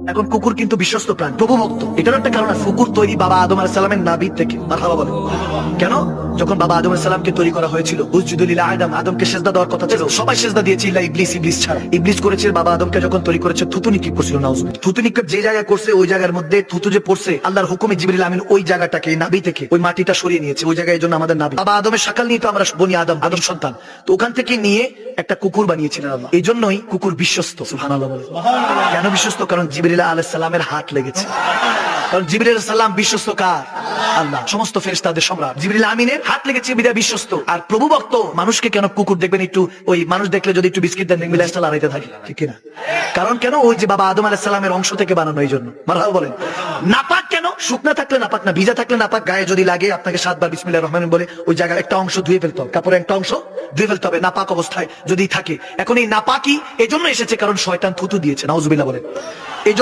এখন কুকুর কিন্তু বিশ্বস্ত প্রাণী, প্রভুভক্ত। এটার একটা কারণ আছে, কুকুর তৈরি বাবা আদম আলাইহিস সালামের নাভির থেকে। মারহাবা বলেন। কেন? যখন বাবা আদম আলাইহিস সালামকে তৈরি করা হয়েছিল, উসজুদু লিল আদম, আদমকে সিজদা দেওয়ার কথা ছিল, সবাই সিজদা দিয়েছে ইল্লা ইবলিস, ইবলিস ছাড়া। ইবলিস করেছে বাবা আদমকে যখন তৈরি করেছে, থুতু নিক্ষেপ করছিল। নাউজুবিল্লাহ। থুতু নিক্ষেপ যে জায়গায় করছে, ওই জায়গার মধ্যে থুতু যে পড়ছে, আল্লাহর হুকুমে জিবরিল আমিন ওই জায়গাটাকে, নাভি থেকে ওই মাটিটা সরিয়ে নিয়েছে। ওই জায়গায়, এই জন্য আমাদের নাভি। বাবা আদমের শাকাল নিয়ে তো আমরা বনি আদম, আদম সন্তান। তো ওখান থেকে নিয়ে একটা কুকুর বানিয়েছিলেন আল্লাহ। এই জন্যই কুকুর বিশ্বস্ত। সুবহানাল্লাহ বলেন। কেন বিশ্বস্ত? কারণ জিবরিল আলাইহিস সালামের হাত লেগেছে। কারণ জিবরিল আলাইহিস সালাম বিশ্বস্ত কার? আল্লাহ। সমস্ত ফেরেশতাদের সম্রাট জিবরিল আমিনের হাত লেগেছে, বিদা বিশ্বস্ত। আর প্রভু ভক্ত মানুষকে কেন কুকুর দেখবেন, একটু ওই মানুষ দেখলে যদি একটু বিস্কিট দেন, দেখবেন লেজটা লড়াইতে থাকে, ঠিক কিনা? কারণ কেন? ওই যে বাবা আদম আলাইহিস সালামের অংশ থেকে বানানো, এই জন্য। মারহাবা বলেন। নাপাক কেন? শুকনা থাকলে নাপাক না, ভিজা থাকলে নাপাক। গায়ে যদি লাগে, আপনাকে 7 বার বিসমিল্লাহির রহমানির রহিম বলে ওই জায়গার একটা অংশ ধুয়ে ফেলতে হবে, কাপড়ের একটা অংশ ধুয়ে ফেলতে হবে, নাপাক অবস্থায় যদি থাকে। এখন এই নাপাকি এই জন্য এসেছে কারণ শয়তান থুতু দিয়েছে। নাউজুবিল্লাহ বলেন। এই জন্য